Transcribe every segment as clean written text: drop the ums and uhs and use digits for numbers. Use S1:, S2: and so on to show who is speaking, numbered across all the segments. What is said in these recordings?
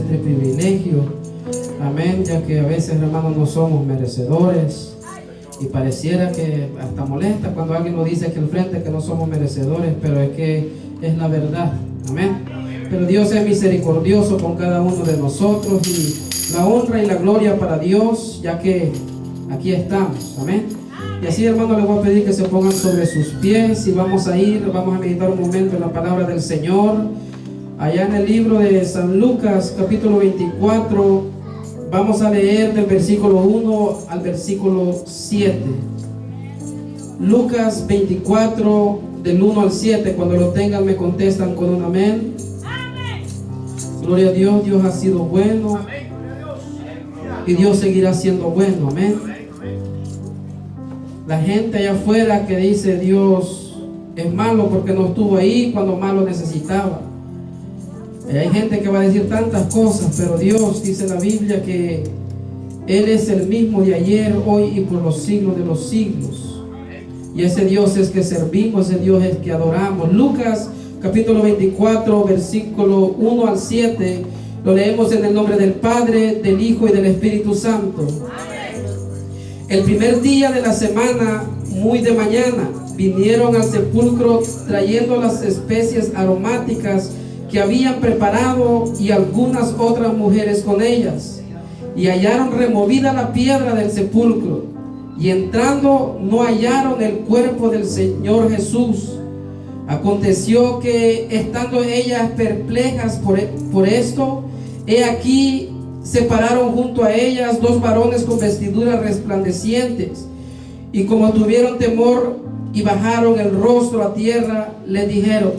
S1: este privilegio, amén, ya que a veces, hermanos, no somos merecedores y pareciera que hasta molesta cuando alguien nos dice aquí al frente que no somos merecedores, pero es que es la verdad, amén. Pero Dios es misericordioso con cada uno de nosotros y la honra y la gloria para Dios, ya que aquí estamos, amén. Y así, hermano, les voy a pedir que se pongan sobre sus pies y vamos a meditar un momento en la palabra del Señor. Allá en el libro de San Lucas, capítulo 24, vamos a leer del versículo 1 al versículo 7. Lucas 24, del 1 al 7. Cuando lo tengan me contestan con un amén. Gloria a Dios, Dios ha sido bueno y Dios seguirá siendo bueno, amén. La gente allá afuera que dice Dios es malo porque no estuvo ahí cuando más lo necesitaba. Hay gente que va a decir tantas cosas, pero Dios dice en la Biblia que Él es el mismo de ayer, hoy y por los siglos de los siglos. Y ese Dios es que servimos, ese Dios es que adoramos. Lucas capítulo 24, versículo 1 al 7, lo leemos en el nombre del Padre, del Hijo y del Espíritu Santo. El primer día de la semana, muy de mañana, vinieron al sepulcro trayendo las especies aromáticas que habían preparado y algunas otras mujeres con ellas. Y hallaron removida la piedra del sepulcro. Y entrando no hallaron el cuerpo del Señor Jesús. Aconteció que estando ellas perplejas por esto, he aquí se pararon junto a ellas dos varones con vestiduras resplandecientes, y como tuvieron temor y bajaron el rostro a tierra, les dijeron: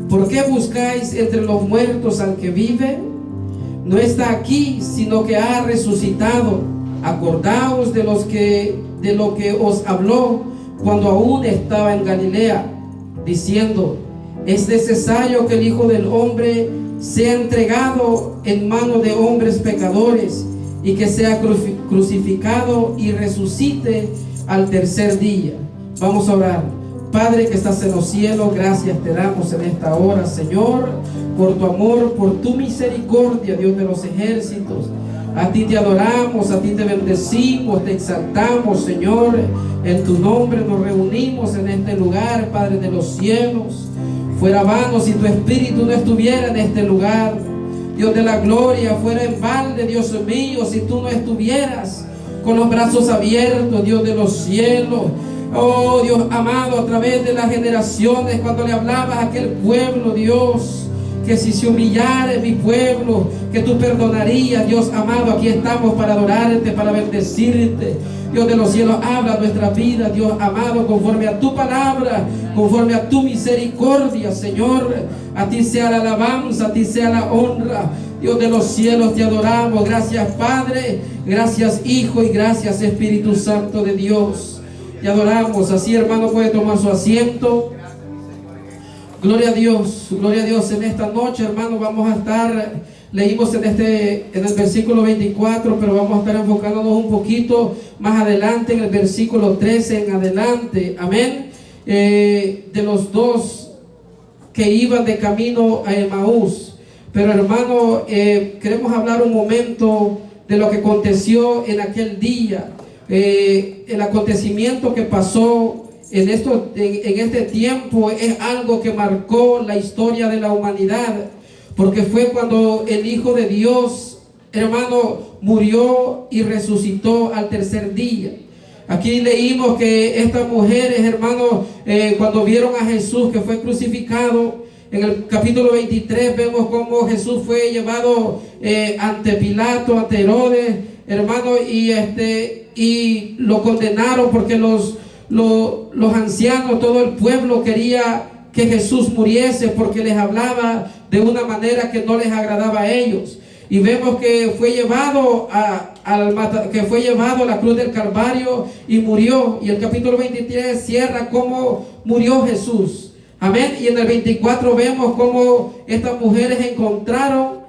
S1: ¿por qué buscáis entre los muertos al que vive? No está aquí, sino que ha resucitado. Acordaos de lo que os habló cuando aún estaba en Galilea, diciendo: es necesario que el Hijo del Hombre sea entregado en manos de hombres pecadores y que sea crucificado y resucite al tercer día. Vamos a orar. Padre que estás en los cielos, gracias te damos en esta hora, Señor, por tu amor, por tu misericordia, Dios de los ejércitos. A ti te adoramos, a ti te bendecimos, te exaltamos, Señor. En tu nombre nos reunimos en este lugar, Padre de los cielos. Fuera vano si tu Espíritu no estuviera en este lugar. Dios de la gloria, fuera en balde, Dios mío, si tú no estuvieras con los brazos abiertos, Dios de los cielos. Oh Dios amado, a través de las generaciones, cuando le hablabas a aquel pueblo, Dios, que si se humillara mi pueblo, que tú perdonarías. Dios amado, aquí estamos para adorarte, para bendecirte. Dios de los cielos, habla nuestra vida, Dios amado, conforme a tu palabra, conforme a tu misericordia, Señor. A ti sea la alabanza, a ti sea la honra. Dios de los cielos, te adoramos. Gracias, Padre, gracias, Hijo, y gracias, Espíritu Santo de Dios. Te adoramos. Así, hermano, puede tomar su asiento. Gloria a Dios, gloria a Dios. En esta noche, hermano, vamos a estar, leímos en el versículo 24, pero vamos a estar enfocándonos un poquito más adelante, en el versículo 13 en adelante, amén, de los dos que iban de camino a Emaús. Pero, hermano, queremos hablar un momento de lo que aconteció en aquel día, el acontecimiento que pasó en este tiempo. Es algo que marcó la historia de la humanidad, porque fue cuando el Hijo de Dios, hermano, murió y resucitó al tercer día. Aquí leímos que estas mujeres, hermano, cuando vieron a Jesús que fue crucificado, en el capítulo 23 vemos cómo Jesús fue llevado ante Pilato, ante Herodes, hermano, y lo condenaron porque los ancianos, todo el pueblo quería que Jesús muriese porque les hablaba de una manera que no les agradaba a ellos. Y vemos que fue llevado a la cruz del Calvario y murió. Y el capítulo 23 cierra cómo murió Jesús. Amén. Y en el 24 vemos cómo estas mujeres encontraron,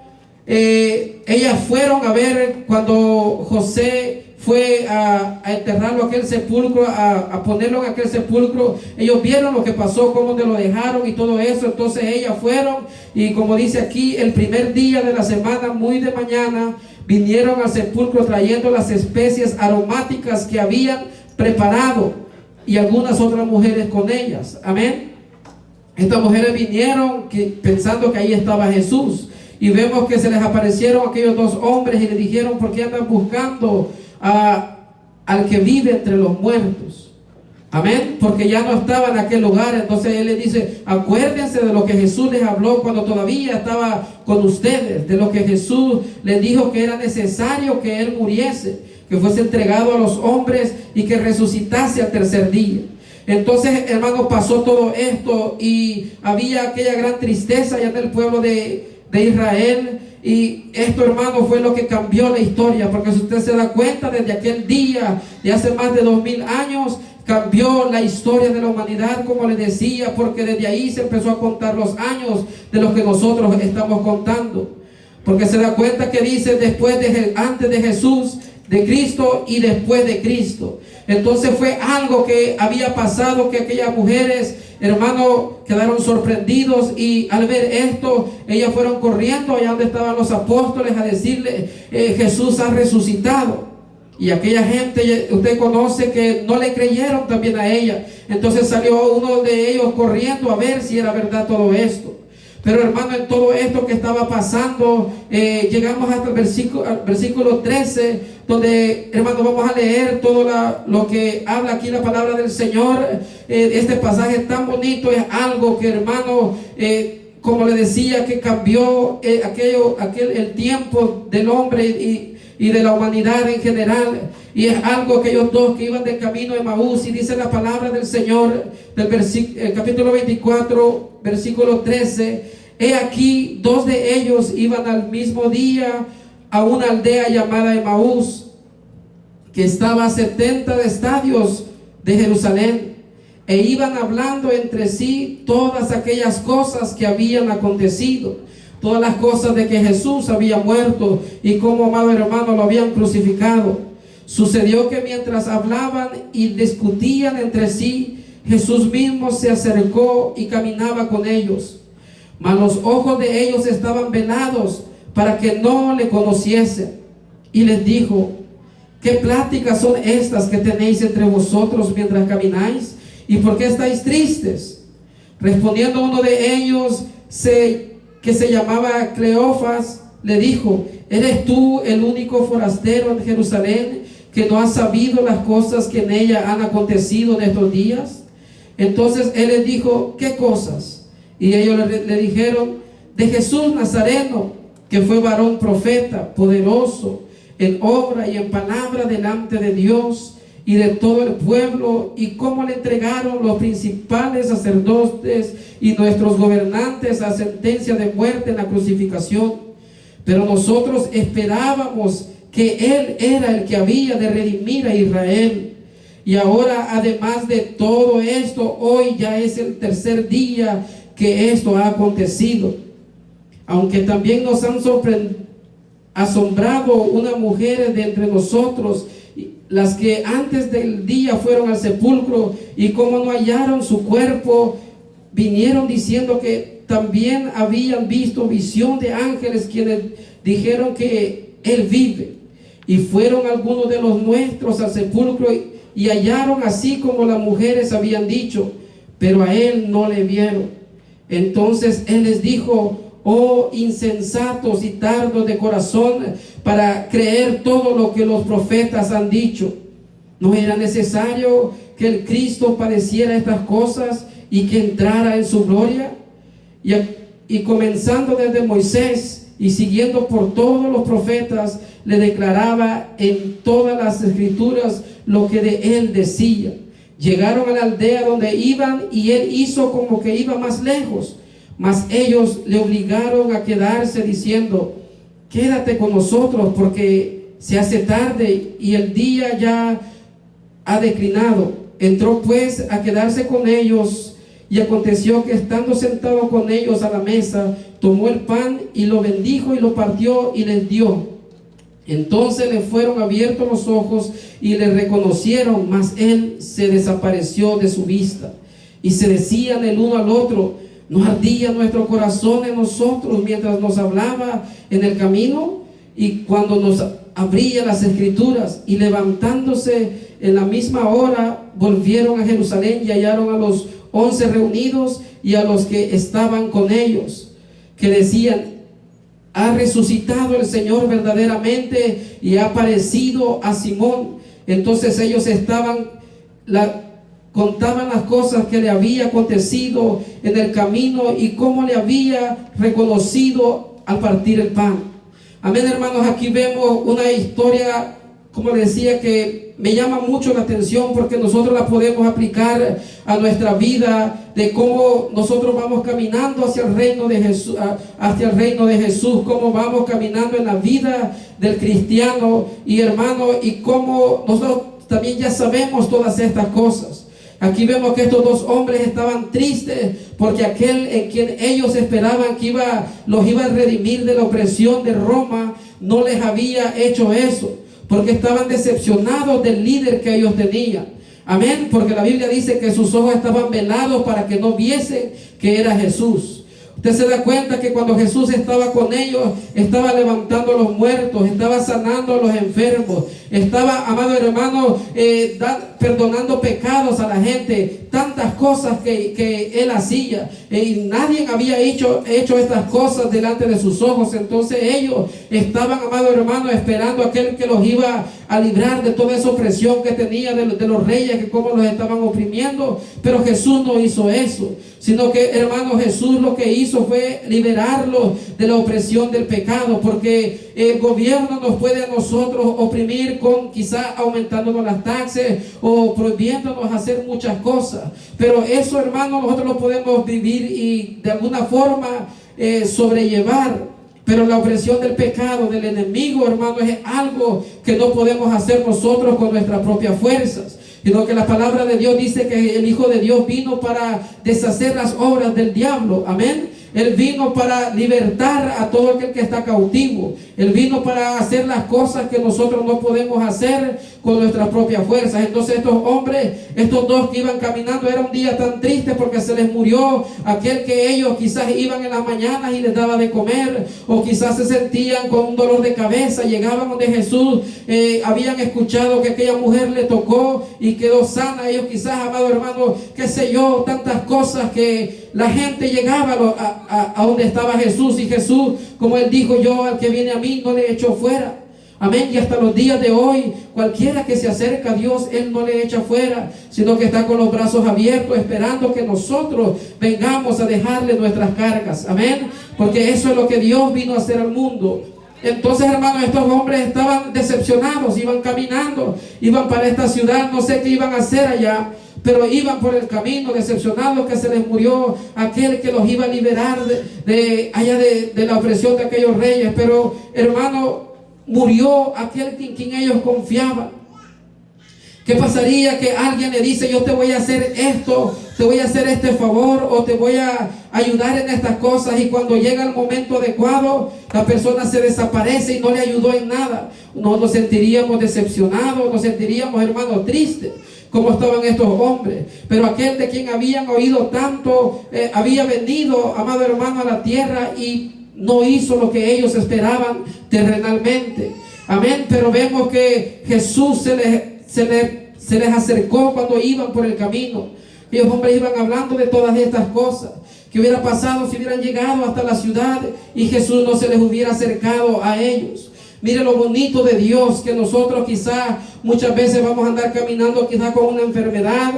S1: ellas fueron a ver cuando José fue a enterrarlo a aquel sepulcro, a ponerlo en aquel sepulcro. Ellos vieron lo que pasó, cómo donde lo dejaron y todo eso. Entonces ellas fueron y, como dice aquí, el primer día de la semana, muy de mañana, vinieron al sepulcro trayendo las especies aromáticas que habían preparado, y algunas otras mujeres con ellas. Amén. Estas mujeres vinieron pensando que ahí estaba Jesús, y vemos que se les aparecieron aquellos dos hombres y le dijeron: ¿por qué andan buscando al que vive entre los muertos? Amén. Porque ya no estaba en aquel lugar. Entonces él les dice: acuérdense de lo que Jesús les habló cuando todavía estaba con ustedes, de lo que Jesús les dijo que era necesario que él muriese, que fuese entregado a los hombres y que resucitase al tercer día. Entonces, hermano, pasó todo esto y había aquella gran tristeza allá en el pueblo de Israel. Y esto, hermano, fue lo que cambió la historia, porque si usted se da cuenta, desde aquel día de hace más de 2000 años cambió la historia de la humanidad, como les decía, porque desde ahí se empezó a contar los años de los que nosotros estamos contando. Porque se da cuenta que dice antes de Jesús, de Cristo y después de Cristo. Entonces fue algo que había pasado, que aquellas mujeres, hermano, quedaron sorprendidos, y al ver esto, ellas fueron corriendo allá donde estaban los apóstoles a decirle: Jesús ha resucitado. Y aquella gente, usted conoce, que no le creyeron también a ella. Entonces salió uno de ellos corriendo a ver si era verdad todo esto. Pero, hermano, en todo esto que estaba pasando, llegamos hasta el versículo 13, donde, hermano, vamos a leer todo lo que habla aquí la palabra del Señor. Este pasaje tan bonito es algo que, hermano, como le decía, que cambió el tiempo del hombre y de la humanidad en general. Y es algo que ellos dos que iban de camino de Emaús, y dice la palabra del Señor del capítulo 24, versículo 13: he aquí, dos de ellos iban al mismo día a una aldea llamada Emaús, que estaba a 70 estadios de Jerusalén, e iban hablando entre sí todas aquellas cosas que habían acontecido, todas las cosas de que Jesús había muerto y cómo, amado hermano, lo habían crucificado. Sucedió que mientras hablaban y discutían entre sí, Jesús mismo se acercó y caminaba con ellos, mas los ojos de ellos estaban velados para que no le conociesen. Y les dijo: ¿qué pláticas son estas que tenéis entre vosotros mientras camináis? ¿Y por qué estáis tristes? Respondiendo uno de ellos, que se llamaba Cleofas, le dijo: ¿eres tú el único forastero en Jerusalén que no ha sabido las cosas que en ella han acontecido en estos días? Entonces él les dijo: ¿qué cosas? Y ellos le dijeron: de Jesús Nazareno, que fue varón profeta, poderoso en obra y en palabra delante de Dios y de todo el pueblo, y cómo le entregaron los principales sacerdotes y nuestros gobernantes a sentencia de muerte en la crucificación. Pero nosotros esperábamos que Él era el que había de redimir a Israel. Y ahora, además de todo esto, hoy ya es el tercer día que esto ha acontecido. Aunque también nos han asombrado unas mujeres de entre nosotros, las que antes del día fueron al sepulcro, y como no hallaron su cuerpo, vinieron diciendo que también habían visto visión de ángeles, quienes dijeron que Él vive. Y fueron algunos de los nuestros al sepulcro y hallaron así como las mujeres habían dicho, pero a Él no le vieron. Entonces Él les dijo: oh insensatos y tardos de corazón para creer todo lo que los profetas han dicho. ¿No era necesario que el Cristo padeciera estas cosas y que entrara en su gloria? Y comenzando desde Moisés y siguiendo por todos los profetas, le declaraba en todas las escrituras lo que de él decía. Llegaron a la aldea donde iban, y él hizo como que iba más lejos, mas ellos le obligaron a quedarse, diciendo: quédate con nosotros, porque se hace tarde y el día ya ha declinado. Entró pues a quedarse con ellos, y aconteció que estando sentado con ellos a la mesa, tomó el pan y lo bendijo y lo partió y les dio. Entonces le fueron abiertos los ojos y le reconocieron, mas él se desapareció de su vista. Y se decían el uno al otro: ¿no ardía nuestro corazón en nosotros mientras nos hablaba en el camino y cuando nos abría las escrituras? Y levantándose en la misma hora, volvieron a Jerusalén y hallaron a los 11 reunidos y a los que estaban con ellos, que decían: ha resucitado el Señor verdaderamente y ha aparecido a Simón. Entonces ellos contaban las cosas que le había acontecido en el camino y cómo le había reconocido al partir el pan. Amén, hermanos. Aquí vemos una historia, como les decía, que me llama mucho la atención, porque nosotros la podemos aplicar a nuestra vida, de cómo nosotros vamos caminando hacia el reino de Jesús, cómo vamos caminando en la vida del cristiano, y hermano, y cómo nosotros también ya sabemos todas estas cosas. Aquí vemos que estos dos hombres estaban tristes porque aquel en quien ellos esperaban que los iba a redimir de la opresión de Roma no les había hecho eso, porque estaban decepcionados del líder que ellos tenían. Amén, porque la Biblia dice que sus ojos estaban velados para que no viesen que era Jesús. Usted se da cuenta que cuando Jesús estaba con ellos, estaba levantando a los muertos, estaba sanando a los enfermos, estaba, amado hermano, perdonando pecados a la gente, tantas cosas que él hacía, y nadie había hecho estas cosas delante de sus ojos. Entonces ellos estaban, amado hermano, esperando a aquel que los iba a librar de toda esa opresión que tenía de los reyes, que como los estaban oprimiendo. Pero Jesús no hizo eso, sino que, hermano, Jesús lo que hizo fue liberarlos de la opresión del pecado, porque el gobierno nos puede a nosotros oprimir con quizá aumentándonos las taxas o prohibiéndonos hacer muchas cosas, pero eso, hermano, nosotros lo podemos vivir y de alguna forma sobrellevar. Pero la opresión del pecado, del enemigo, hermano, es algo que no podemos hacer nosotros con nuestras propias fuerzas, sino que la palabra de Dios dice que el Hijo de Dios vino para deshacer las obras del diablo. Amén. Él vino para libertar a todo aquel que está cautivo. Él vino para hacer las cosas que nosotros no podemos hacer con nuestras propias fuerzas. Entonces estos hombres, estos dos que iban caminando, era un día tan triste porque se les murió aquel que ellos quizás iban en las mañanas y les daba de comer, o quizás se sentían con un dolor de cabeza, llegaban donde Jesús, habían escuchado que aquella mujer le tocó y quedó sana. Ellos quizás, amado hermano, qué sé yo, tantas cosas que la gente llegaba a donde estaba Jesús, y Jesús, como él dijo: yo al que viene a mí no le echo fuera. Amén. Y hasta los días de hoy, cualquiera que se acerca a Dios, él no le echa fuera, sino que está con los brazos abiertos, esperando que nosotros vengamos a dejarle nuestras cargas. Amén. Porque eso es lo que Dios vino a hacer al mundo. Entonces, hermanos, estos hombres estaban decepcionados, iban caminando, iban para esta ciudad, no sé qué iban a hacer allá, pero iban por el camino decepcionados, que se les murió aquel que los iba a liberar de la opresión de aquellos reyes. Pero, hermano, murió aquel en quien ellos confiaban. ¿Qué pasaría que alguien le dice: yo te voy a hacer esto, te voy a hacer este favor, o te voy a ayudar en estas cosas, y cuando llega el momento adecuado, la persona se desaparece y no le ayudó en nada? Nos sentiríamos decepcionados, nos sentiríamos, hermano, tristes, como estaban estos hombres. Pero aquel de quien habían oído tanto, había venido, amado hermano, a la tierra y no hizo lo que ellos esperaban terrenalmente. Amén. Pero vemos que Jesús se les acercó cuando iban por el camino. Ellos hombres iban hablando de todas estas cosas. ¿Qué hubiera pasado si hubieran llegado hasta la ciudad y Jesús no se les hubiera acercado a ellos? Mire lo bonito de Dios, que nosotros quizás muchas veces vamos a andar caminando quizás con una enfermedad,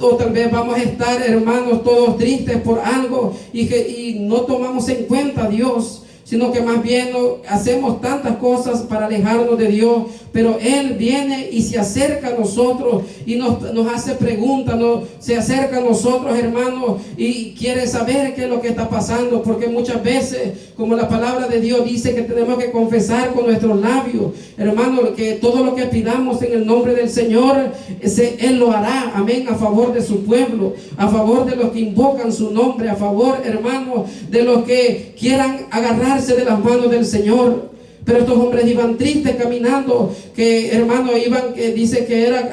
S1: o tal vez vamos a estar, hermanos, todos tristes por algo, y no tomamos en cuenta a Dios, sino que más bien hacemos tantas cosas para alejarnos de Dios. Pero Él viene y se acerca a nosotros y nos hace preguntas, se acerca a nosotros, hermanos, y quiere saber qué es lo que está pasando, porque muchas veces, como la palabra de Dios dice, que tenemos que confesar con nuestros labios, hermanos, que todo lo que pidamos en el nombre del Señor, Él lo hará. Amén. A favor de su pueblo, a favor de los que invocan su nombre, a favor, hermanos, de los que quieran agarrarse de las manos del Señor. Pero estos hombres iban tristes caminando, que hermano iban, dice que era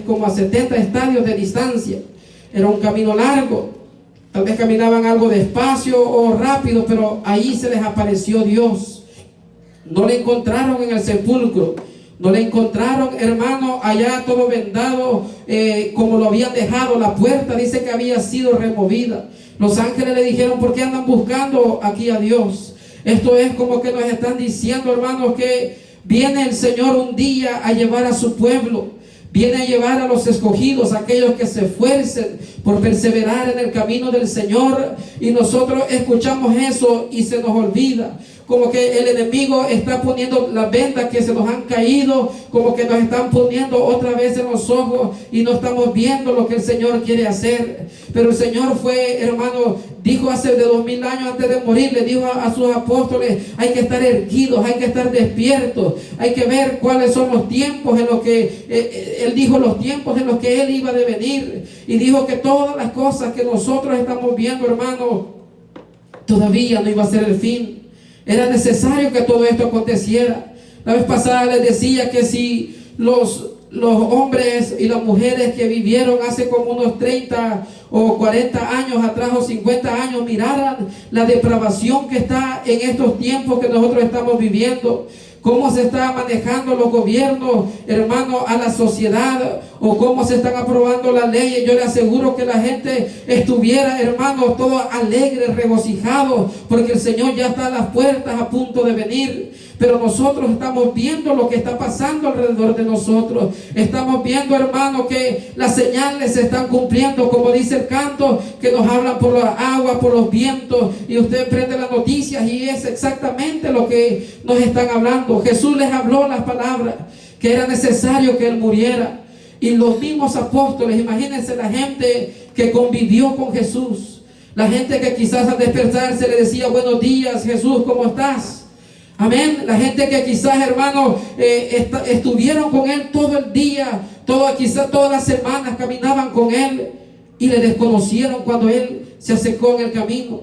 S1: como a 70 estadios de distancia. Era un camino largo. Tal vez caminaban algo despacio o rápido, pero ahí se les apareció Dios. No le encontraron en el sepulcro. No le encontraron, hermano, allá todo vendado, como lo habían dejado. La puerta dice que había sido removida. Los ángeles le dijeron: ¿por qué andan buscando aquí a Dios? Esto es como que nos están diciendo, hermanos, que viene el Señor un día a llevar a su pueblo. Viene a llevar a los escogidos, aquellos que se esfuercen por perseverar en el camino del Señor. Y nosotros escuchamos eso y se nos olvida. Como que el enemigo está poniendo las vendas que se nos han caído, como que nos están poniendo otra vez en los ojos y no estamos viendo lo que el Señor quiere hacer. Pero el Señor fue, hermano, dijo hace de 2000 años antes de morir, le dijo a sus apóstoles: hay que estar erguidos, hay que estar despiertos, hay que ver cuáles son los tiempos en los que Él dijo los tiempos en los que Él iba a venir. Y dijo que todas las cosas que nosotros estamos viendo, hermano, todavía no iba a ser el fin. Era necesario que todo esto aconteciera. La vez pasada les decía que si los hombres y las mujeres que vivieron hace como unos 30 o 40 años atrás o 50 años miraran la depravación que está en estos tiempos que nosotros estamos viviendo, cómo se está manejando los gobiernos, hermano, a la sociedad, o cómo se están aprobando las leyes, yo le aseguro que la gente estuviera, hermano, todo alegre, regocijado, porque el Señor ya está a las puertas a punto de venir. Pero nosotros estamos viendo lo que está pasando alrededor de nosotros. Estamos viendo, hermano, que las señales se están cumpliendo, como dice el canto, que nos hablan por las aguas, por los vientos, y usted prende las noticias y es exactamente lo que nos están hablando. Jesús les habló las palabras, que era necesario que Él muriera. Y los mismos apóstoles, imagínense la gente que convivió con Jesús, la gente que quizás al despertarse le decía: buenos días, Jesús, ¿cómo estás? Amén. La gente que quizás, hermano, estuvieron con Él todo el día, quizás todas las semanas caminaban con Él, y le desconocieron cuando Él se acercó en el camino.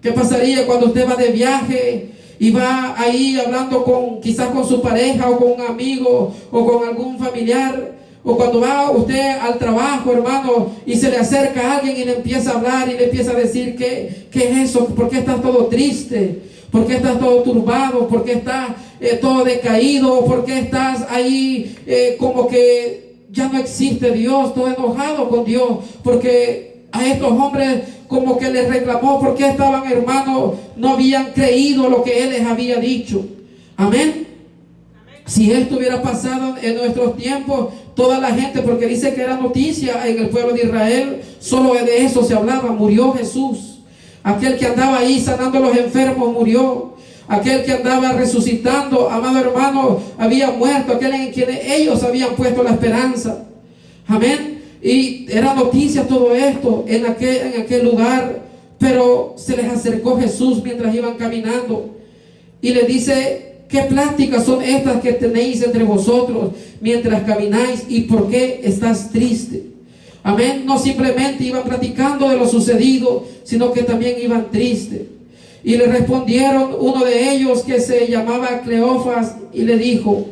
S1: ¿Qué pasaría cuando usted va de viaje y va ahí hablando quizás con su pareja o con un amigo o con algún familiar? O cuando va usted al trabajo, hermano, y se le acerca a alguien y le empieza a hablar y le empieza a decir: ¿qué es eso? ¿Por qué estás todo triste? ¿Por qué estás todo turbado? ¿Por qué estás todo decaído? ¿Por qué estás ahí como que ya no existe Dios, todo enojado con Dios? Porque a estos hombres como que les reclamó porque estaban, hermanos, no habían creído lo que Él les había dicho. Amén. Si esto hubiera pasado en nuestros tiempos, toda la gente, porque dice que era noticia en el pueblo de Israel, solo de eso se hablaba: murió Jesús. Aquel que andaba ahí sanando a los enfermos murió. Aquel que andaba resucitando, amado hermano, había muerto. Aquel en quien ellos habían puesto la esperanza. Amén. Y era noticia todo esto en aquel lugar. Pero se les acercó Jesús mientras iban caminando y les dice: ¿qué pláticas son estas que tenéis entre vosotros mientras camináis? ¿Y por qué estás triste? Amén. No simplemente iban platicando de lo sucedido, sino que también iban tristes. Y le respondieron uno de ellos, que se llamaba Cleofas, y le dijo: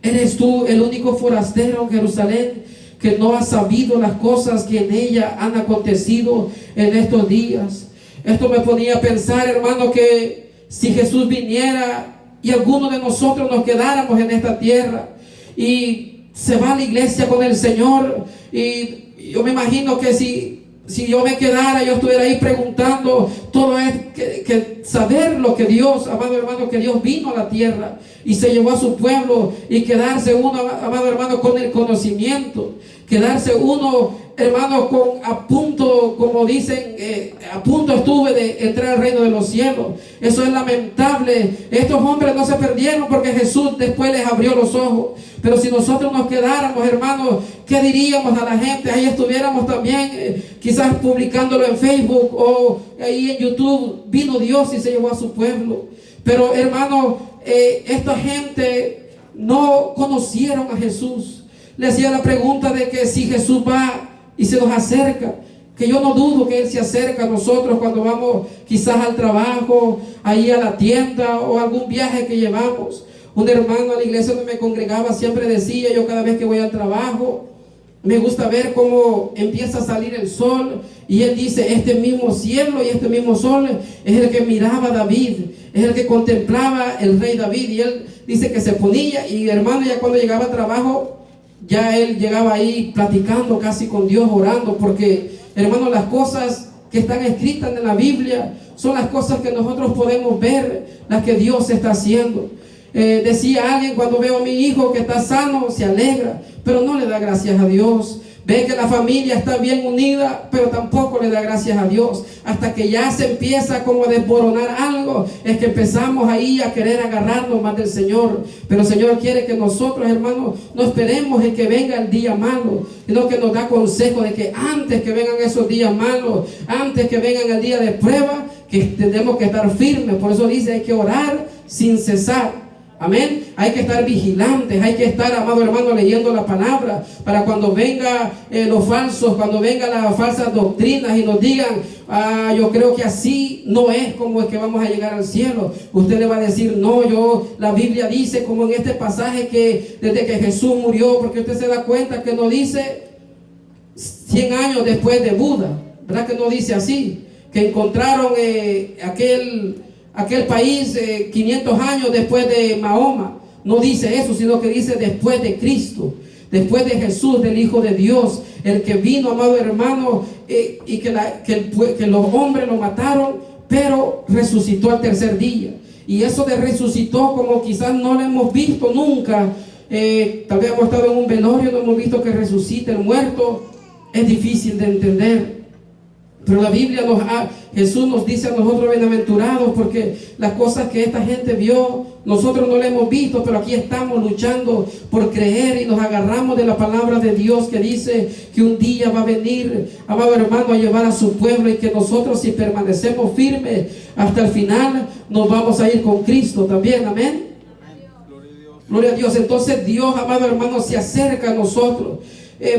S1: ¿eres tú el único forastero en Jerusalén que no ha sabido las cosas que en ella han acontecido en estos días? Esto me ponía a pensar, hermano, que si Jesús viniera y alguno de nosotros nos quedáramos en esta tierra y se va a la iglesia con el Señor, y yo me imagino que si yo me quedara, yo estuviera ahí preguntando, todo es que saber lo que Dios, amado hermano, que Dios vino a la tierra y se llevó a su pueblo, y quedarse uno, amado hermano, con el conocimiento, quedarse uno, hermano, a punto, como dicen, a punto estuve de entrar al reino de los cielos. Eso es lamentable. Estos hombres no se perdieron porque Jesús después les abrió los ojos. Pero si nosotros nos quedáramos, hermanos, ¿qué diríamos a la gente? Ahí estuviéramos también, quizás publicándolo en Facebook o ahí en YouTube: vino Dios y se llevó a su pueblo. Pero, hermano, esta gente no conocieron a Jesús. Le hacía la pregunta de que si Jesús va y se nos acerca, que yo no dudo que Él se acerca a nosotros cuando vamos quizás al trabajo, ahí a la tienda o algún viaje que llevamos. Un hermano a la iglesia donde me congregaba siempre decía, yo cada vez que voy al trabajo, me gusta ver cómo empieza a salir el sol, y él dice, este mismo cielo y este mismo sol es el que miraba a David, es el que contemplaba el rey David, y él dice que se ponía, y hermano, ya cuando llegaba al trabajo, ya él llegaba ahí platicando casi con Dios, orando, porque hermano, las cosas que están escritas en la Biblia son las cosas que nosotros podemos ver, las que Dios está haciendo. Decía alguien, cuando veo a mi hijo que está sano, se alegra, pero no le da gracias a Dios. Ve que la familia está bien unida, pero tampoco le da gracias a Dios. Hasta que ya se empieza como a desboronar algo, es que empezamos ahí a querer agarrarnos más del Señor. Pero el Señor quiere que nosotros, hermanos, no esperemos en que venga el día malo, sino que nos da consejo de que antes que vengan esos días malos, antes que vengan el día de prueba, que tenemos que estar firmes. Por eso dice, hay que orar sin cesar. Amén. Hay que estar vigilantes, hay que estar, amado hermano, leyendo la palabra para cuando venga los falsos, cuando vengan las falsas doctrinas y nos digan, yo creo que así no es como es que vamos a llegar al cielo. Usted le va a decir, no, la Biblia dice, como en este pasaje, que desde que Jesús murió, porque usted se da cuenta que no dice 100 años después de Buda, ¿verdad? Que no dice así, que encontraron aquel país 500 años después de Mahoma. No dice eso, sino que dice después de Cristo, después de Jesús, del Hijo de Dios, el que vino, amado hermano, y que los hombres lo mataron, pero resucitó al tercer día. Y eso de resucitó, como quizás no lo hemos visto nunca, tal vez hemos estado en un velorio, no hemos visto que resucite el muerto, es difícil de entender. Pero la Biblia Jesús nos dice a nosotros bienaventurados, porque las cosas que esta gente vio, nosotros no las hemos visto, pero aquí estamos luchando por creer y nos agarramos de la palabra de Dios que dice que un día va a venir, amado hermano, a llevar a su pueblo, y que nosotros, si permanecemos firmes hasta el final, nos vamos a ir con Cristo también. Amén. Gloria a Dios. Entonces Dios, amado hermano, se acerca a nosotros.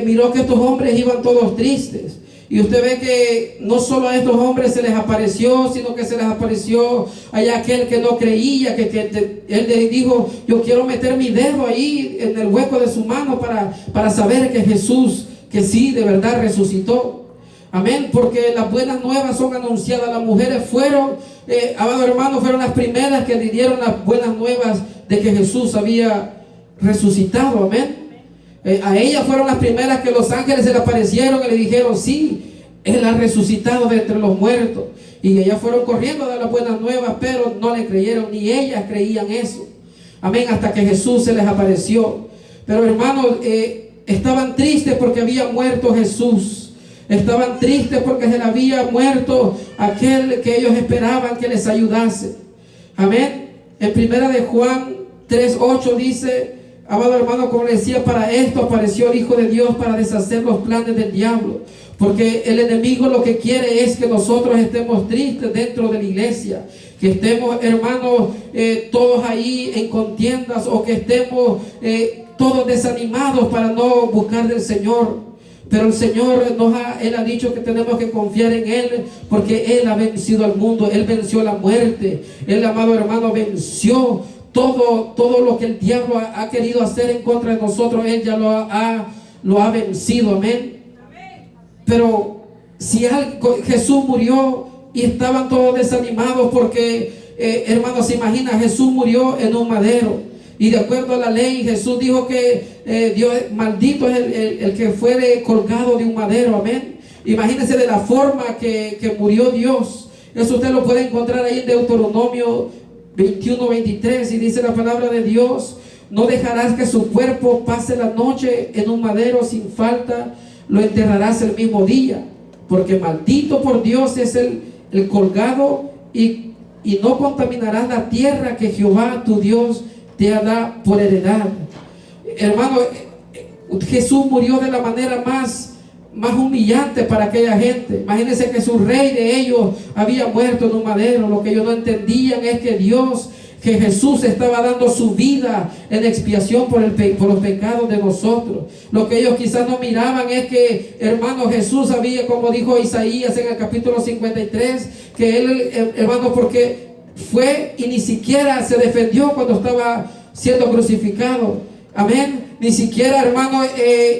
S1: Miró que estos hombres iban todos tristes. Y usted ve que no solo a estos hombres se les apareció, sino que se les apareció allá aquel que no creía, él le dijo, yo quiero meter mi dedo ahí en el hueco de su mano para saber que Jesús, que sí, de verdad resucitó. Amén, porque las buenas nuevas son anunciadas. Las mujeres fueron, amado hermano, fueron las primeras que le dieron las buenas nuevas de que Jesús había resucitado. Amén. A ellas fueron las primeras que los ángeles se le aparecieron y le dijeron, sí, Él ha resucitado de entre los muertos. Y ellas fueron corriendo a dar las buenas nuevas, pero no le creyeron, ni ellas creían eso. Amén, hasta que Jesús se les apareció. Pero hermanos, estaban tristes porque había muerto Jesús. Estaban tristes porque se le había muerto aquel que ellos esperaban que les ayudase. Amén. En primera de Juan 3:8 dice, amado hermano, como le decía, para esto apareció el Hijo de Dios, para deshacer los planes del diablo. Porque el enemigo lo que quiere es que nosotros estemos tristes dentro de la iglesia, que estemos, hermanos, todos ahí en contiendas, o que estemos todos desanimados para no buscar del Señor. Pero el Señor Él ha dicho que tenemos que confiar en Él, porque Él ha vencido al mundo, Él venció la muerte, Él, amado hermano, venció todo lo que el diablo ha querido hacer en contra de nosotros. Él ya lo ha vencido. Amén. Pero si Jesús murió y estaban todos desanimados porque, hermanos, se imagina, Jesús murió en un madero, y de acuerdo a la ley Jesús dijo que Dios, maldito es el que fuere colgado de un madero. Amén. Imagínense de la forma que murió Dios. Eso usted lo puede encontrar ahí en Deuteronomio 21:23, y dice la palabra de Dios, no dejarás que su cuerpo pase la noche en un madero, sin falta lo enterrarás el mismo día, porque maldito por Dios es el colgado, y no contaminarás la tierra que Jehová tu Dios te da por heredad. Hermano, Jesús murió de la manera más humillante para aquella gente. Imagínense que su rey de ellos había muerto en un madero. Lo que ellos no entendían es que Dios que Jesús estaba dando su vida en expiación por los pecados de nosotros. Lo que ellos quizás no miraban es que, hermano, Jesús había, como dijo Isaías en el capítulo 53, que él, hermano, porque fue y ni siquiera se defendió cuando estaba siendo crucificado. Amén. Ni siquiera, hermano,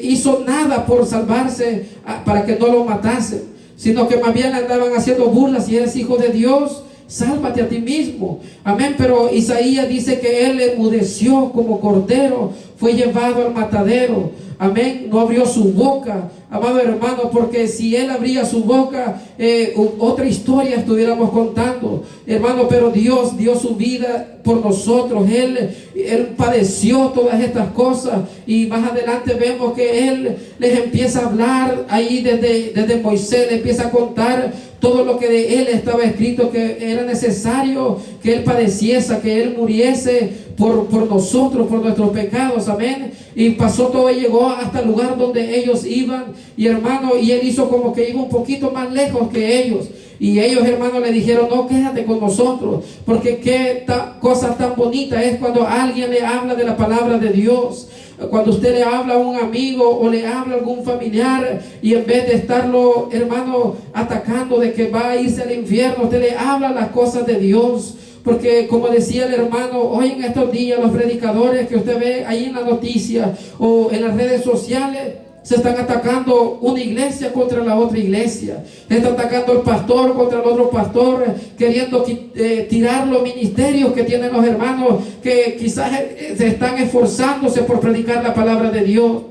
S1: hizo nada por salvarse para que no lo matasen, sino que más bien le andaban haciendo burlas. Si eres hijo de Dios, sálvate a ti mismo. Amén. Pero Isaías dice que él enmudeció como cordero, fue llevado al matadero. Amén. No abrió su boca, amado hermano, porque si él abría su boca, otra historia estuviéramos contando, hermano. Pero Dios dio su vida por nosotros. Él padeció todas estas cosas, y más adelante vemos que él les empieza a hablar ahí desde Moisés, le empieza a contar todo lo que de él estaba escrito, que era necesario que él padeciese, que él muriese por nosotros, por nuestros pecados. Amén. Y pasó todo y llegó hasta el lugar donde ellos iban, y hermano, y él hizo como que iba un poquito más lejos que ellos. Y ellos, hermanos, le dijeron: no, quédate con nosotros, porque qué cosa tan bonita es cuando alguien le habla de la palabra de Dios. Cuando usted le habla a un amigo o le habla a algún familiar, y en vez de estarlo, hermano, atacando de que va a irse al infierno, usted le habla las cosas de Dios. Porque como decía el hermano, hoy en estos días los predicadores que usted ve ahí en la noticia o en las redes sociales, se están atacando una iglesia contra la otra iglesia. Se está atacando el pastor contra el otro pastor, queriendo tirar los ministerios que tienen los hermanos, que quizás se están esforzándose por predicar la palabra de Dios.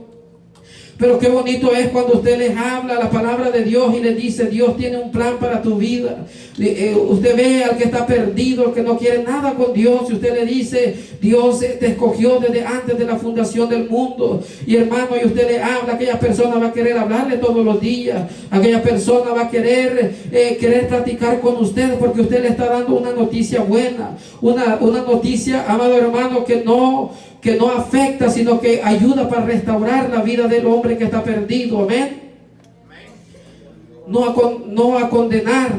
S1: Pero qué bonito es cuando usted les habla la palabra de Dios y les dice: Dios tiene un plan para tu vida. Usted ve al que está perdido, al que no quiere nada con Dios, y usted le dice: Dios te escogió desde antes de la fundación del mundo. Y hermano, y usted le habla, aquella persona va a querer hablarle todos los días. Aquella persona va a querer platicar con usted, porque usted le está dando una noticia buena, una noticia, amado hermano, que no afecta, sino que ayuda para restaurar la vida del hombre que está perdido. Amén. No a condenar.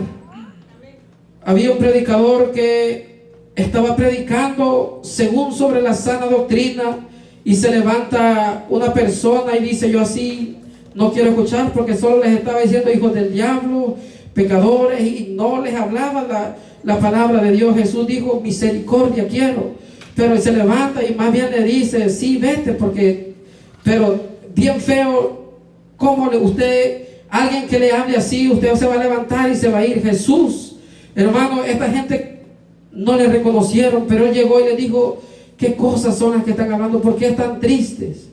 S1: Había un predicador que estaba predicando según sobre la sana doctrina, y se levanta una persona y dice: yo así no quiero escuchar, porque solo les estaba diciendo hijos del diablo, pecadores, y no les hablaba la palabra de Dios. Jesús dijo: misericordia quiero. Pero él se levanta y más bien le dice: sí, vete, pero bien feo, ¿cómo alguien que le hable así, usted se va a levantar y se va a ir? Jesús, hermano, esta gente no le reconocieron, pero él llegó y le dijo: ¿qué cosas son las que están hablando? ¿Por qué están tristes?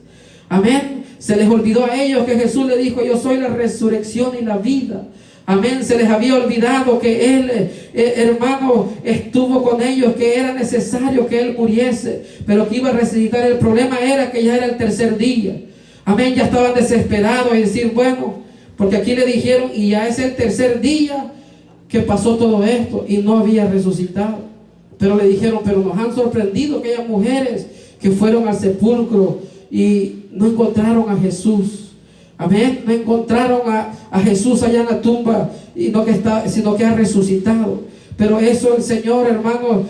S1: Amén. Se les olvidó a ellos que Jesús le dijo: yo soy la resurrección y la vida. Amén. Se les había olvidado que Él, hermano, estuvo con ellos, que era necesario que Él muriese, pero que iba a resucitar. El problema era que ya era el tercer día. Amén. Ya estaban desesperados y decir: bueno, porque aquí le dijeron, y ya es el tercer día que pasó todo esto y no había resucitado. Pero le dijeron: pero nos han sorprendido aquellas mujeres que fueron al sepulcro y no encontraron a Jesús. Amén. No encontraron a Jesús allá en la tumba, sino que ha resucitado. Pero eso, el Señor, hermano,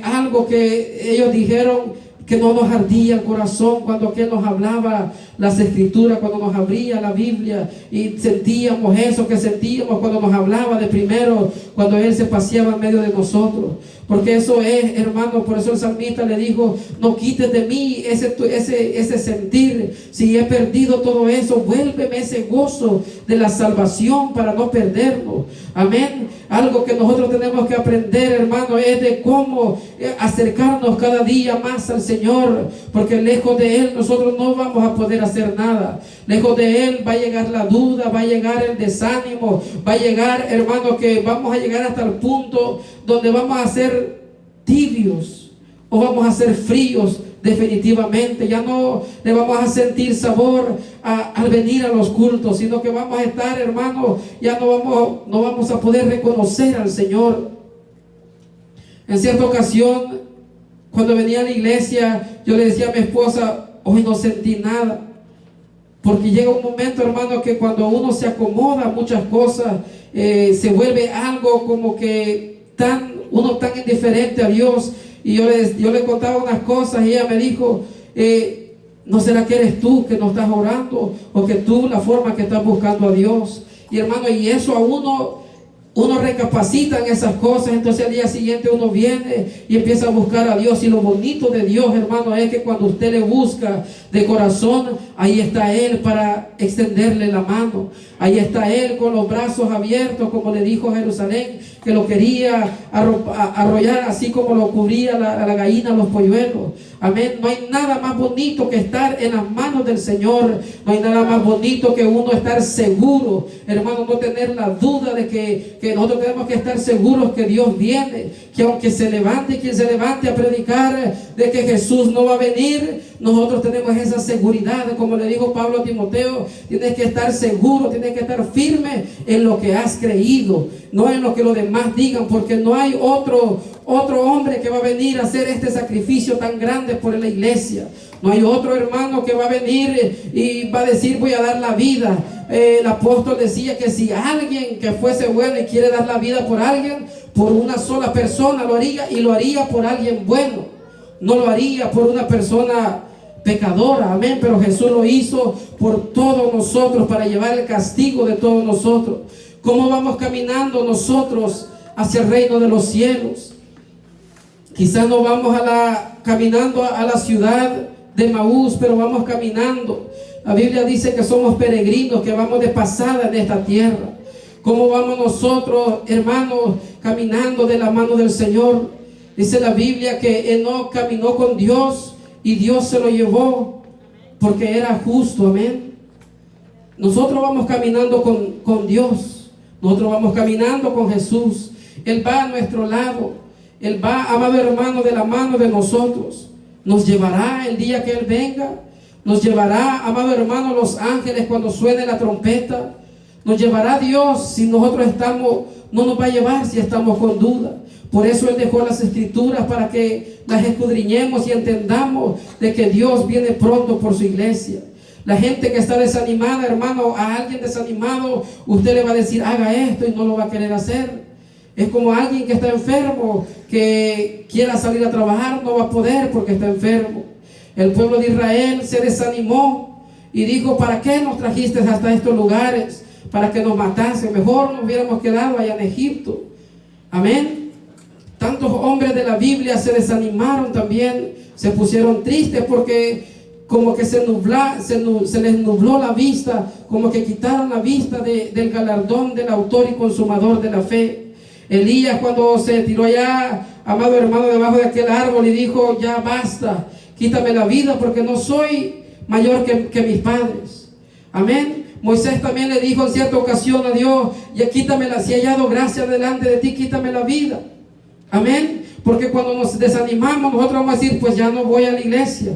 S1: algo que ellos dijeron, que no nos ardía el corazón cuando que nos hablaba las escrituras, cuando nos abría la Biblia, y sentíamos eso que sentíamos cuando nos hablaba de primero, cuando Él se paseaba en medio de nosotros. Porque eso es, hermano, por eso el salmista le dijo: no quites de mí ese sentir. Si he perdido todo eso, vuélveme ese gozo de la salvación para no perderlo. Amén. Algo que nosotros tenemos que aprender, hermano, es de cómo acercarnos cada día más al Señor, porque lejos de Él nosotros no vamos a poder hacer nada. Lejos de Él va a llegar la duda, va a llegar el desánimo, va a llegar, hermano, que vamos a llegar hasta el punto donde vamos a ser tibios o vamos a ser fríos. Definitivamente ya no le vamos a sentir sabor al venir a los cultos, sino que vamos a estar, hermano, ya no vamos a poder reconocer al Señor. En cierta ocasión, cuando venía a la iglesia, yo le decía a mi esposa: hoy no sentí nada. Porque llega un momento, hermano, que cuando uno se acomoda a muchas cosas, se vuelve algo como que tan uno tan indiferente a Dios. Y yo le contaba unas cosas y ella me dijo, ¿no será que eres tú que no estás orando? O que tú la forma que estás buscando a Dios. Y hermano, y eso a uno recapacita en esas cosas. Entonces al día siguiente uno viene y empieza a buscar a Dios. Y lo bonito de Dios, hermano, es que cuando usted le busca de corazón, ahí está Él para extenderle la mano. Ahí está Él con los brazos abiertos, como le dijo a Jerusalén, que lo quería arrollar, así como lo cubría la gallina, los polluelos. Amén. No hay nada más bonito que estar en las manos del Señor. No hay nada más bonito que uno estar seguro, hermano, no tener la duda de que nosotros tenemos que estar seguros que Dios viene, que aunque se levante quien se levante a predicar de que Jesús no va a venir, nosotros tenemos esa seguridad. Como le dijo Pablo a Timoteo, tienes que estar seguro, tienes que estar firme en lo que has creído, no en lo que los demás digan, porque no hay otro hombre que va a venir a hacer este sacrificio tan grande por la iglesia. No hay otro hermano que va a venir y va a decir voy a dar la vida. El apóstol decía que si alguien que fuese bueno y quiere dar la vida por alguien, por una sola persona lo haría, y lo haría por alguien bueno, no lo haría por una persona pecadora. Amén. Pero Jesús lo hizo por todos nosotros, para llevar el castigo de todos nosotros. ¿Cómo vamos caminando nosotros hacia el reino de los cielos? Quizás no vamos caminando a la ciudad de Maús, pero vamos caminando. La Biblia dice que somos peregrinos, que vamos de pasada en esta tierra. ¿Cómo vamos nosotros, hermanos, caminando de la mano del Señor? Dice la Biblia que Enoc caminó con Dios y Dios se lo llevó porque era justo. Amén. Nosotros vamos caminando con Dios. Nosotros vamos caminando con Jesús. Él va a nuestro lado. Él va, amado hermano, de la mano de nosotros. Nos llevará el día que Él venga. Nos llevará, amado hermano, los ángeles cuando suene la trompeta. Nos llevará Dios si nosotros no nos va a llevar si estamos con duda. Por eso Él dejó las escrituras, para que las escudriñemos y entendamos de que Dios viene pronto por su iglesia. La gente que está desanimada, hermano, a alguien desanimado, usted le va a decir haga esto y no lo va a querer hacer. Es como alguien que está enfermo, que quiera salir a trabajar, no va a poder porque está enfermo. El pueblo de Israel se desanimó y dijo, ¿para qué nos trajiste hasta estos lugares? Para que nos matasen. Mejor nos hubiéramos quedado allá en Egipto. Amén. Tantos hombres de la Biblia se desanimaron también, se pusieron tristes porque como que se les nubló la vista, como que quitaron la vista del galardón del autor y consumador de la fe. Elías, cuando se tiró allá, amado hermano, debajo de aquel árbol y dijo, ya basta, quítame la vida porque no soy mayor que mis padres. Amén. Moisés también le dijo en cierta ocasión a Dios, ya quítamela, si he hallado gracia delante de ti, quítame la vida. Amén. Porque cuando nos desanimamos, nosotros vamos a decir, pues ya no voy a la iglesia,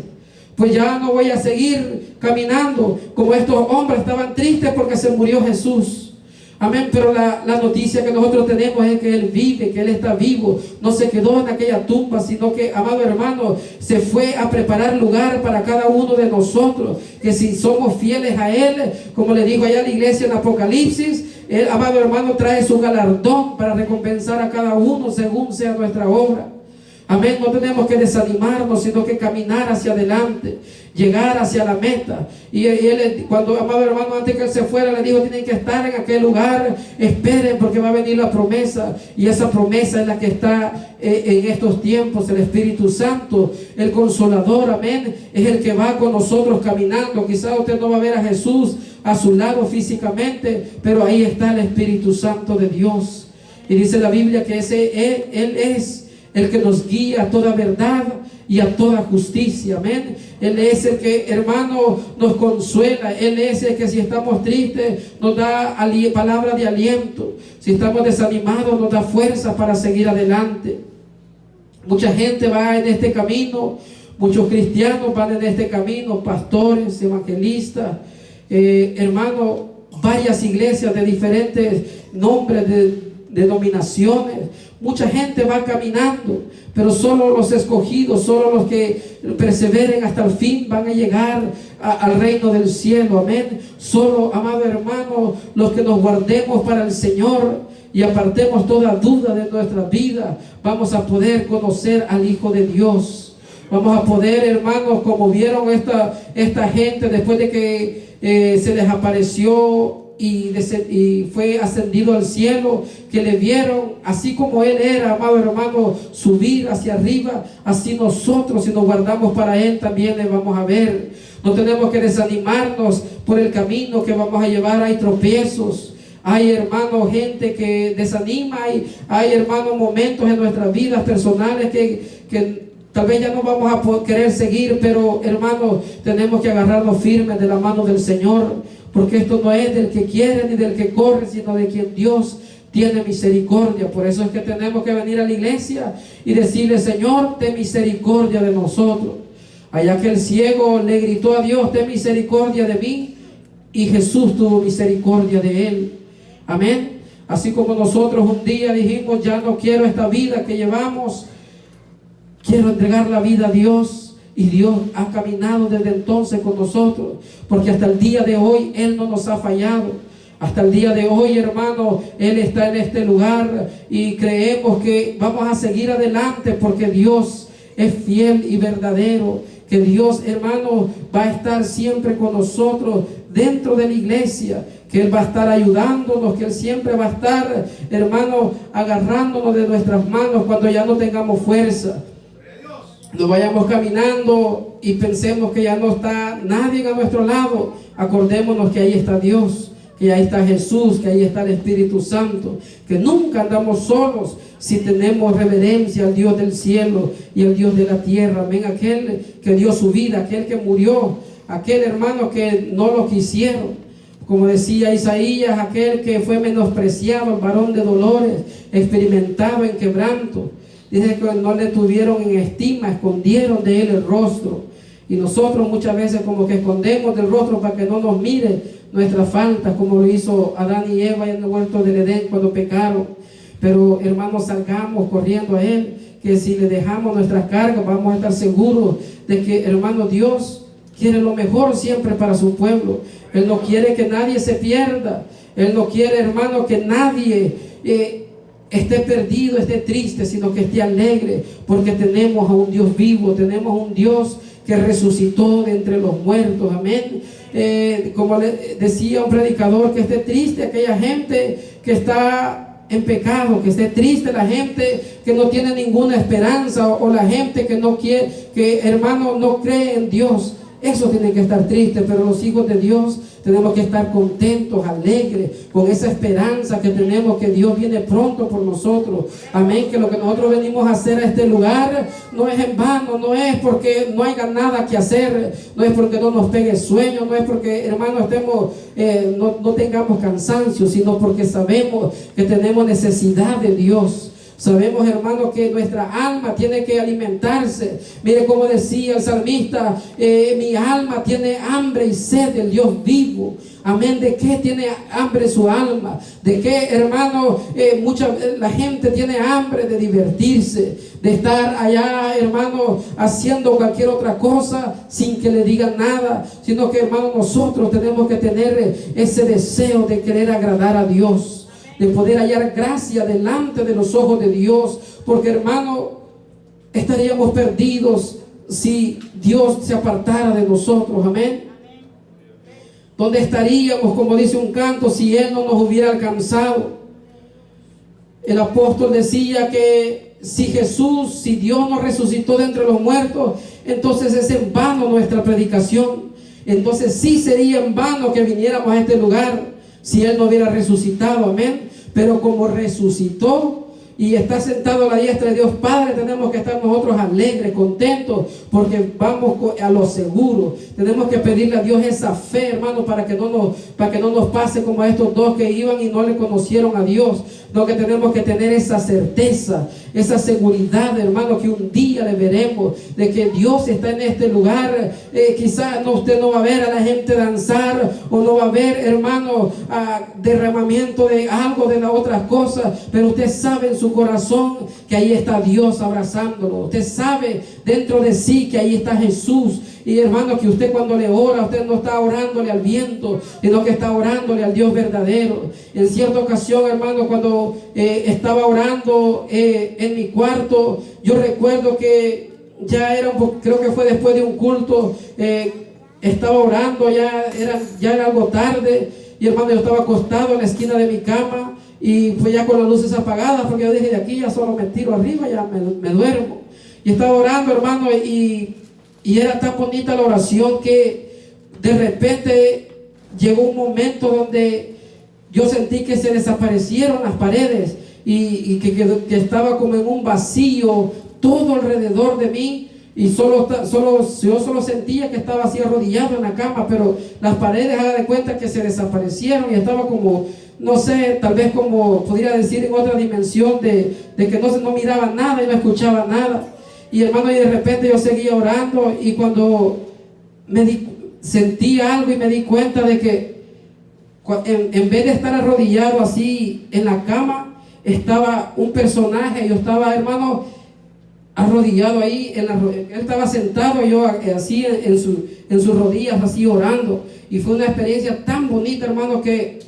S1: pues ya no voy a seguir caminando. Como estos hombres estaban tristes porque se murió Jesús. Amén. Pero la noticia que nosotros tenemos es que Él vive, que Él está vivo. No se quedó en aquella tumba, sino que, amado hermano, se fue a preparar lugar para cada uno de nosotros. Que si somos fieles a Él, como le dijo allá a la iglesia en Apocalipsis, Él, amado hermano, trae su galardón para recompensar a cada uno según sea nuestra obra. Amén. No tenemos que desanimarnos, sino que caminar hacia adelante, llegar hacia la meta. Y él, cuando, amado hermano, antes que Él se fuera, le dijo, tienen que estar en aquel lugar, esperen porque va a venir la promesa. Y esa promesa es la que está en estos tiempos. El Espíritu Santo, el Consolador, amén, es el que va con nosotros caminando. Quizás usted no va a ver a Jesús a su lado físicamente, pero ahí está el Espíritu Santo de Dios. Y dice la Biblia que Él es el que nos guía a toda verdad y a toda justicia. Amén. Él es el que, hermano, nos consuela. Él es el que, si estamos tristes, nos da palabra de aliento. Si estamos desanimados, nos da fuerza para seguir adelante. Mucha gente va en este camino, muchos cristianos van en este camino, pastores, evangelistas, hermano, varias iglesias de diferentes nombres, de denominaciones. Mucha gente va caminando, pero solo los escogidos, solo los que perseveren hasta el fin van a llegar al reino del cielo. Amén. Solo, amado hermano, los que nos guardemos para el Señor, y apartemos toda duda de nuestra vida, vamos a poder conocer al Hijo de Dios. Vamos a poder, hermanos, como vieron esta gente después de que se les apareció y fue ascendido al cielo, que le vieron así como Él era, amado hermano, subir hacia arriba, así nosotros, si nos guardamos para Él, también le vamos a ver. No tenemos que desanimarnos por el camino que vamos a llevar. Hay tropiezos, hay, hermanos, gente que desanima, hay hermanos, momentos en nuestras vidas personales que tal vez ya no vamos a querer seguir, pero hermanos, tenemos que agarrarnos firmes de la mano del Señor, porque esto no es del que quiere ni del que corre, sino de quien Dios tiene misericordia. Por eso es que tenemos que venir a la iglesia y decirle: Señor, ten misericordia de nosotros. Allá que el ciego le gritó a Dios: ten misericordia de mí, y Jesús tuvo misericordia de él. Amén. Así como nosotros un día dijimos: ya no quiero esta vida que llevamos, quiero entregar la vida a Dios. Y Dios ha caminado desde entonces con nosotros, porque hasta el día de hoy Él no nos ha fallado. Hasta el día de hoy, hermano, Él está en este lugar y creemos que vamos a seguir adelante, porque Dios es fiel y verdadero. Que Dios, hermano, va a estar siempre con nosotros dentro de la iglesia, que Él va a estar ayudándonos, que Él siempre va a estar, hermano, agarrándonos de nuestras manos cuando ya no tengamos fuerza. No vayamos caminando y pensemos que ya no está nadie a nuestro lado. Acordémonos que ahí está Dios, que ahí está Jesús, que ahí está el Espíritu Santo, que nunca andamos solos si tenemos reverencia al Dios del cielo y al Dios de la tierra. Amén. Aquel que dio su vida, aquel que murió, aquel, hermano, que no lo quisieron. Como decía Isaías, aquel que fue menospreciado, el varón de dolores, experimentado en quebranto. Dice que no le tuvieron en estima, escondieron de Él el rostro. Y nosotros muchas veces como que escondemos del rostro para que no nos mire nuestras faltas, como lo hizo Adán y Eva en el huerto del Edén cuando pecaron. Pero, hermanos, salgamos corriendo a Él, que si le dejamos nuestras cargas, vamos a estar seguros de que, hermano, Dios quiere lo mejor siempre para su pueblo. Él no quiere que nadie se pierda. Él no quiere, hermano, que nadie esté perdido, esté triste, sino que esté alegre, porque tenemos a un Dios vivo, tenemos a un Dios que resucitó de entre los muertos. Amén. Como le decía un predicador, que esté triste aquella gente que está en pecado, que esté triste la gente que no tiene ninguna esperanza, o la gente que no quiere, que, hermano, no cree en Dios. Eso tiene que estar triste, pero los hijos de Dios tenemos que estar contentos, alegres, con esa esperanza que tenemos, que Dios viene pronto por nosotros. Amén. Que lo que nosotros venimos a hacer a este lugar no es en vano, no es porque no haya nada que hacer, no es porque no nos pegue sueño, no es porque, hermano, no tengamos cansancio, sino porque sabemos que tenemos necesidad de Dios. Sabemos, hermano, que nuestra alma tiene que alimentarse. Mire cómo decía el salmista: mi alma tiene hambre y sed del Dios vivo. Amén. ¿De qué tiene hambre su alma? ¿De qué, hermano? La gente tiene hambre de divertirse, de estar allá, hermano, haciendo cualquier otra cosa sin que le digan nada. Sino que, hermano, nosotros tenemos que tener ese deseo de querer agradar a Dios, de poder hallar gracia delante de los ojos de Dios, porque, hermano, estaríamos perdidos si Dios se apartara de nosotros. Amén. ¿Dónde estaríamos, como dice un canto, si Él no nos hubiera alcanzado? El apóstol decía que si Dios nos resucitó de entre los muertos, entonces es en vano nuestra predicación. Entonces sí sería en vano que viniéramos a este lugar si Él no hubiera resucitado. Amén. Pero como resucitó y está sentado a la diestra de Dios Padre, tenemos que estar nosotros alegres, contentos, porque vamos a lo seguro. Tenemos que pedirle a Dios esa fe, hermano, para que no nos pase como a estos dos que iban y no le conocieron a Dios. No, que tenemos que tener esa certeza, esa seguridad, hermano, que un día le veremos, de que Dios está en este lugar. Quizás usted no va a ver a la gente danzar, o no va a ver, hermano, derramamiento de algo de las otras cosas, pero usted sabe en su corazón que ahí está Dios abrazándolo. Usted sabe dentro de sí que ahí está Jesús, Y hermano, que usted cuando le ora, usted no está orándole al viento, sino que está orándole al Dios verdadero. En cierta ocasión, hermano, cuando estaba orando en mi cuarto, yo recuerdo que ya era creo que fue después de un culto, estaba orando, ya era algo tarde, y hermano, yo estaba acostado en la esquina de mi cama, y fue ya con las luces apagadas, porque yo dije, de aquí ya solo me tiro arriba, ya me duermo. Y estaba orando, hermano, y era tan bonita la oración que de repente llegó un momento donde yo sentí que se desaparecieron las paredes, y que estaba como en un vacío todo alrededor de mí. Y yo solo sentía que estaba así arrodillado en la cama, pero las paredes, haga de cuenta que se desaparecieron, y estaba como, no sé, tal vez como podría decir en otra dimensión de que no miraba nada y no escuchaba nada. Y hermano, y de repente yo seguía orando, y cuando sentí algo y me di cuenta de que en vez de estar arrodillado así en la cama, estaba un personaje. Yo estaba, hermano, arrodillado ahí, él estaba sentado, yo así en sus rodillas, así orando. Y fue una experiencia tan bonita, hermano, que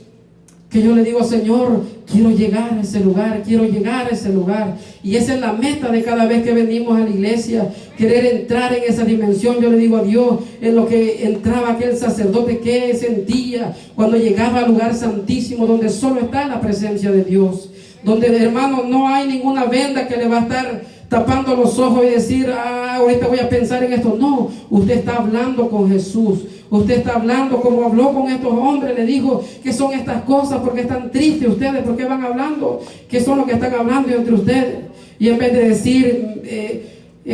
S1: yo le digo, Señor, quiero llegar a ese lugar, quiero llegar a ese lugar. Y esa es la meta de cada vez que venimos a la iglesia, querer entrar en esa dimensión. Yo le digo a Dios, en lo que entraba aquel sacerdote, que sentía cuando llegaba al lugar santísimo, donde solo está la presencia de Dios, donde, hermano, no hay ninguna venda que le va a estar tapando los ojos y decir, ahorita voy a pensar en esto. No, usted está hablando con Jesús. Usted está hablando como habló con estos hombres. Le dijo, ¿qué son estas cosas? ¿Por qué están tristes ustedes? ¿Por qué van hablando? ¿Qué son lo que están hablando entre ustedes? Y en vez de decir,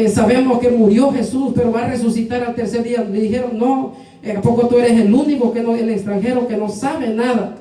S1: sabemos que murió Jesús, pero va a resucitar al tercer día, le dijeron, no, ¿a poco tú eres el único, el extranjero que no sabe nada?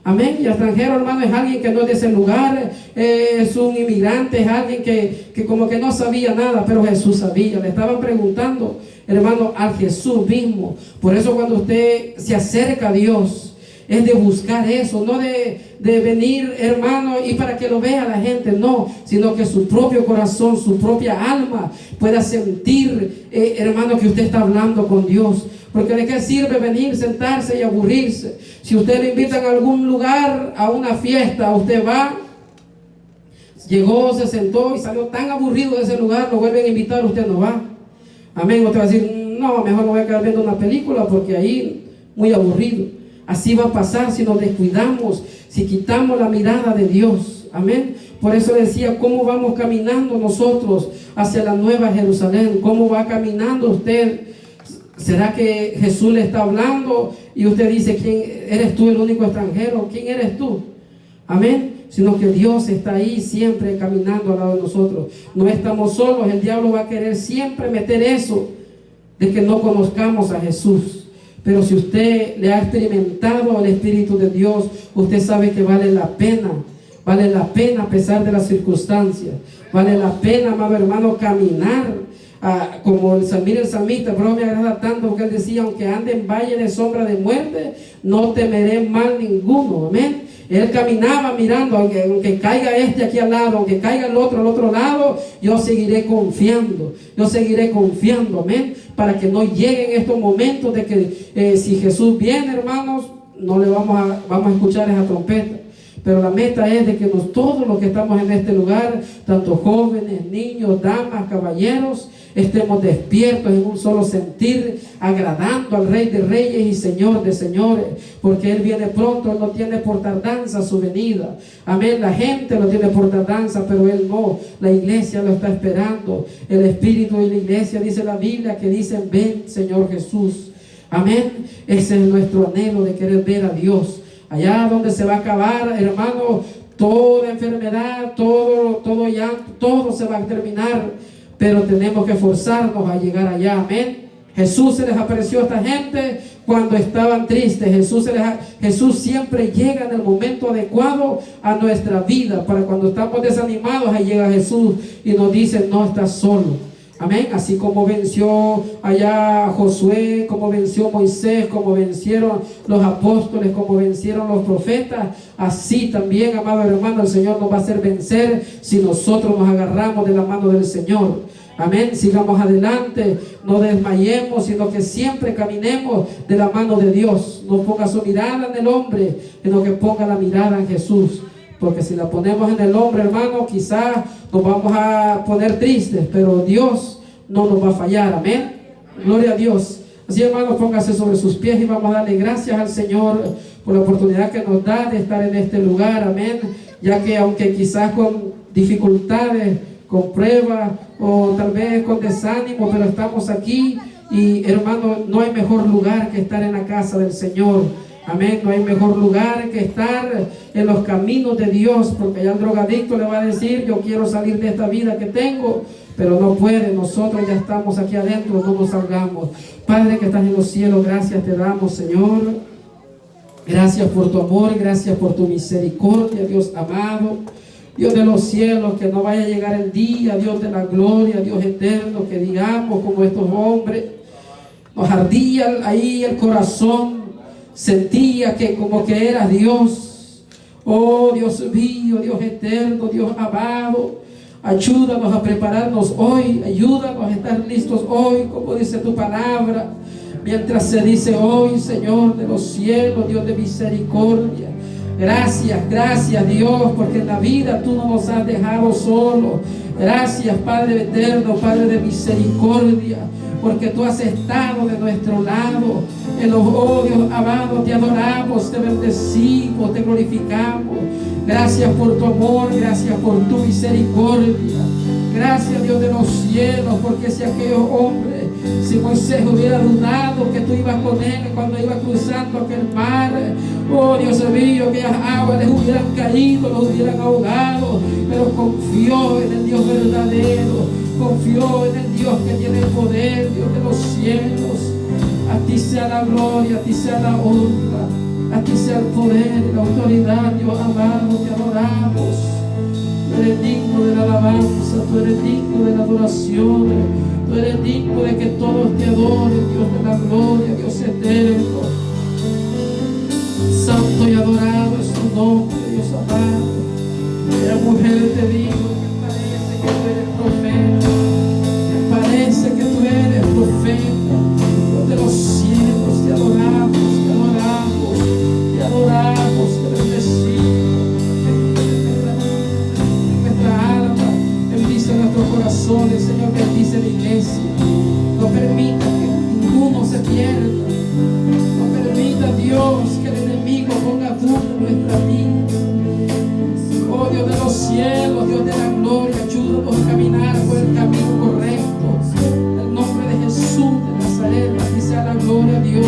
S1: Amén. Y extranjero, hermano, es alguien que no es de ese lugar, es un inmigrante, es alguien que como que no sabía nada, pero Jesús sabía. Le estaban preguntando, hermano, al Jesús mismo. Por eso cuando usted se acerca a Dios, es de buscar eso, no de venir, hermano, y para que lo vea la gente, no, sino que su propio corazón, su propia alma pueda sentir, hermano, que usted está hablando con Dios. Porque ¿de qué sirve venir, sentarse y aburrirse? Si usted le invitan a algún lugar, a una fiesta, usted va, llegó, se sentó y salió tan aburrido de ese lugar, lo vuelven a invitar, usted no va. Amén. Usted va a decir, no, mejor me voy a quedar viendo una película porque ahí muy aburrido. Así va a pasar si nos descuidamos, si quitamos la mirada de Dios. Amén. Por eso decía, ¿cómo vamos caminando nosotros hacia la nueva Jerusalén? ¿Cómo va caminando usted? ¿Será que Jesús le está hablando y usted dice, ¿quién eres tú, el único extranjero? ¿Quién eres tú? Amén. Sino que Dios está ahí siempre caminando al lado de nosotros. No estamos solos. El diablo va a querer siempre meter eso de que no conozcamos a Jesús. Pero si usted le ha experimentado el Espíritu de Dios, usted sabe que vale la pena. Vale la pena a pesar de las circunstancias. Vale la pena, amado hermano, caminar. Como el salmista, pero me agrada tanto que él decía, aunque ande en valle de sombra de muerte, no temeré mal ninguno. Amén. Él caminaba mirando, aunque caiga este aquí al lado, aunque caiga el otro al otro lado, yo seguiré confiando. Yo seguiré confiando, amén. Para que no lleguen estos momentos de que si Jesús viene, hermanos, no le vamos a escuchar esa trompeta. Pero la meta es de que todos los que estamos en este lugar, tanto jóvenes, niños, damas, caballeros, estemos despiertos en un solo sentir, agradando al Rey de Reyes y Señor de Señores, porque Él viene pronto. Él no tiene por tardanza su venida. Amén. La gente lo tiene por tardanza, pero Él no. La iglesia lo está esperando. El Espíritu y la iglesia, dice la Biblia, que dicen, ven, Señor Jesús. Amén. Ese es nuestro anhelo, de querer ver a Dios. Allá donde se va a acabar, hermano, toda enfermedad, todo llanto, todo se va a terminar. Pero tenemos que esforzarnos a llegar allá. Amén. Jesús se les apareció a esta gente cuando estaban tristes. Jesús siempre llega en el momento adecuado a nuestra vida. Para cuando estamos desanimados, ahí llega Jesús y nos dice, no estás solo. Amén. Así como venció allá Josué, como venció Moisés, como vencieron los apóstoles, como vencieron los profetas, así también, amado hermano, el Señor nos va a hacer vencer si nosotros nos agarramos de la mano del Señor. Amén. Sigamos adelante, no desmayemos, sino que siempre caminemos de la mano de Dios. No ponga su mirada en el hombre, sino que ponga la mirada en Jesús. Porque si la ponemos en el hombre, hermano, quizás nos vamos a poner tristes, pero Dios no nos va a fallar. Amén. Gloria a Dios. Así, hermano, póngase sobre sus pies y vamos a darle gracias al Señor por la oportunidad que nos da de estar en este lugar. Amén. Ya que aunque quizás con dificultades, con pruebas o tal vez con desánimo, pero estamos aquí y, hermano, no hay mejor lugar que estar en la casa del Señor. Amén. No hay mejor lugar que estar en los caminos de Dios, porque ya el drogadicto le va a decir: yo quiero salir de esta vida que tengo, pero no puede. Nosotros ya estamos aquí adentro, no nos salgamos. Padre que estás en los cielos, gracias te damos, Señor. Gracias por tu amor, gracias por tu misericordia, Dios amado. Dios de los cielos, que no vaya a llegar el día, Dios de la gloria, Dios eterno, que digamos como estos hombres, nos ardía ahí el corazón, sentía que como que eras Dios. Oh Dios mío, Dios eterno, Dios amado, ayúdanos a prepararnos hoy, ayúdanos a estar listos hoy, como dice tu palabra, mientras se dice hoy, Señor de los cielos, Dios de misericordia. Gracias, gracias Dios, porque en la vida tú no nos has dejado solos. Gracias Padre eterno, Padre de misericordia, porque tú has estado de nuestro lado. En los odios, amados, te adoramos, te bendecimos, te glorificamos. Gracias por tu amor, gracias por tu misericordia. Gracias Dios de los cielos, porque si aquellos hombres, si Moisés hubiera dudado que tú ibas con él cuando iba cruzando aquel mar, oh Dios mío, aquellas aguas les hubieran caído, los hubieran ahogado, pero confió en el Dios verdadero, confió en el Dios que tiene el poder, Dios de los cielos. A ti sea la gloria, a ti sea la honra, a ti sea el poder y la autoridad, Dios amado, te adoramos. Tú eres digno de la alabanza, tú eres digno de la adoración, tú eres digno de que todos te adoren, Dios de la gloria, Dios eterno. Santo y adorado es tu nombre, Dios amado. La mujer te digo que parece que tú eres profeta, me parece que tú eres profeta. Dios de los cielos, te adoramos, te adoramos, te adoramos, te bendecimos. Nuestra alma bendice nuestros corazones, Señor, bendice la iglesia. No permita que ninguno se pierda. No permita, Dios, que el enemigo ponga duda en nuestra vida. Oh Dios de los cielos, Dios de la gloria, ayúdanos a caminar por el camino correcto. En el nombre de Jesús de Nazaret, a ti sea la gloria, Dios.